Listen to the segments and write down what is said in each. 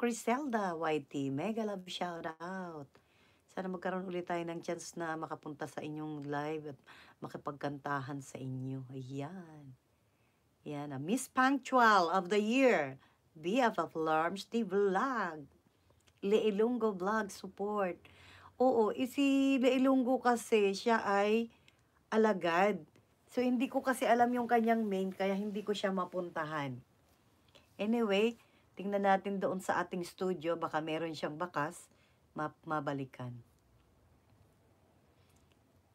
Criselda YT, mega love shout out. Sana magkaroon ulit tayo ng chance na makapunta sa inyong live at makipagkantahan sa inyo. Ayan. Yan, Miss Punctual of the Year, BFF Alarms, the Vlog, Leilungo Vlog Support. Oo, si Leilungo kasi siya ay alagad. So, hindi ko kasi alam yung kanyang main, kaya hindi ko siya mapuntahan. Anyway, tingnan natin doon sa ating studio, baka meron siyang bakas, mabalikan.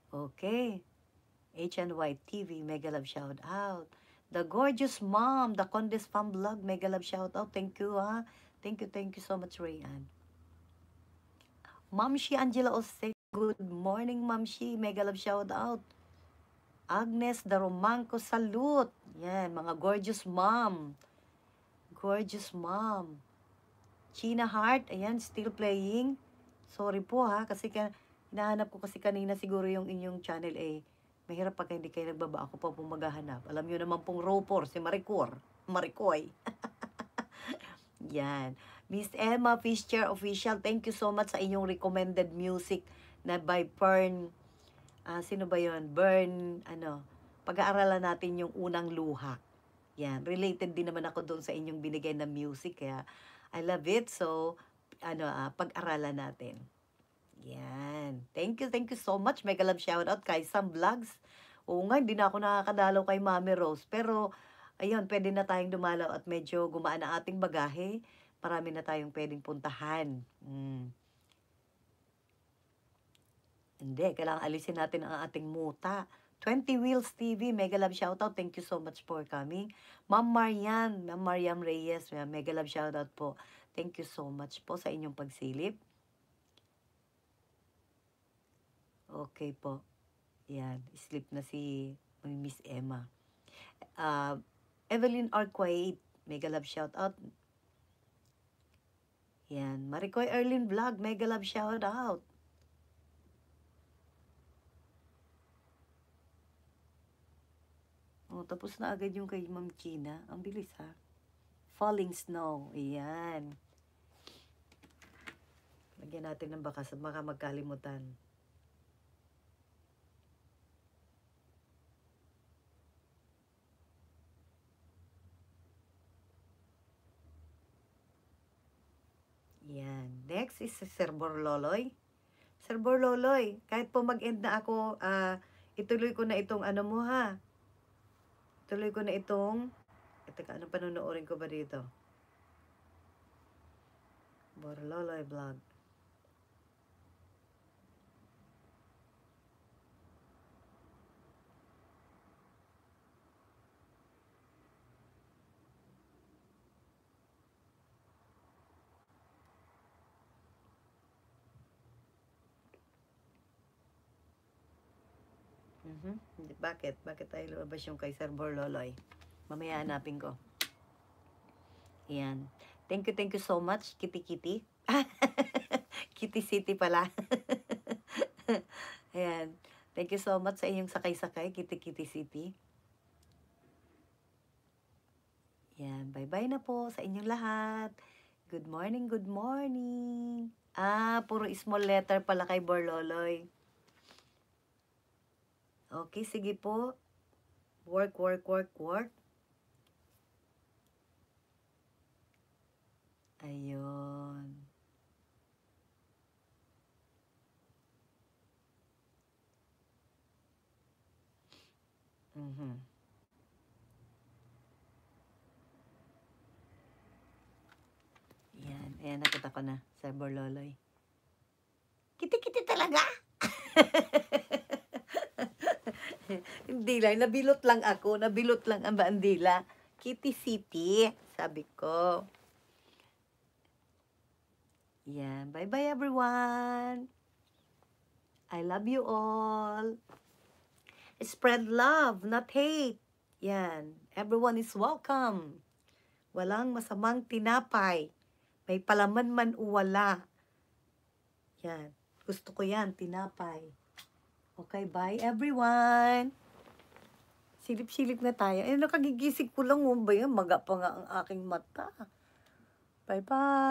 Okay. HNY TV, mega love shout out. The gorgeous mom, the Condes Fam Vlog, mega love shout out. Thank you, ha. Thank you so much, Rayan. Ma'am Shi Angela Ose, good morning, Ma'am Shi, mega love shout out. Agnes the Romanco, salute. Yan, mga gorgeous mom. Gorgeous mom. China Heart, ayan, still playing. Sorry po ha, kasi hinahanap ko kasi kanina siguro yung inyong channel eh. Mahirap pag hindi kayo nagbaba, ako pa pong maghahanap. Alam nyo naman pong Ropor, si Maricoy. Yan. Miss Emma Fischer Official, thank you so much sa inyong recommended music na by Pern. Sino ba yon? Pag-aaralan natin yung unang luha. Yan, related din naman ako doon sa inyong binigay na music, kaya I love it. So, pag-aralan natin. Yan. Thank you so much. Mega love shoutout kay Sam Vlogs. Oo nga, hindi na ako nakakadalaw kay Mami Rose. Pero, ayun, pwede na tayong dumalaw at medyo gumaan ang ating bagahe. Marami na tayong pwedeng puntahan. Hindi, kailangan alisin natin ang ating muta. 20 Wheels TV, mega love shoutout. Thank you so much for coming. Ma'am Mariam Reyes, mega love shoutout po. Thank you so much po sa inyong pagsilip. Okay po. Yan, sleep na si Miss Emma. Evelyn Arquaid, mega love shoutout. Yan, Maricoy Erlin Vlog, mega love shoutout. Oh, tapos na agad yung kay Ma'am China. Ang bilis ha. Falling Snow. Ayan. Lagyan natin ng bakas at baka magkalimutan. Yan. Next is si Sir Borloloy. Sir Borloloy, kahit po mag-end na ako, ituloy ko na itong ano mo ha. Tuloy ko na itong, teka, anong panunoorin ko ba dito? Borloloy Vlog. Bakit? Bakit tayo lumabas yung kay Sir Borloloy? Mamaya hanapin ko. Ayan. Thank you so much, Kitty Kitty. Kitty City pala. Ayan. Thank you so much sa inyong sakay-sakay, Kitty Kitty City. Ayan. Bye-bye na po sa inyong lahat. Good morning, good morning. Puro small letter pala kay Borloloy. Okay, sige po. Work. Ayun. Ayan, nakita ko na, Sir Borloloy. Kiti-kiti talaga? Hindi lang, nabilot lang ang bandila. Kitty City, sabi ko. Yan, bye-bye everyone. I love you all. Spread love, not hate. Yan, everyone is welcome. Walang masamang tinapay. May palaman man o wala. Yan, gusto ko yan, tinapay. Okay, bye everyone. Silip-silip na tayo. Nakagigising ko lang, ba yan? Maga pa nga ang aking mata. Bye-bye.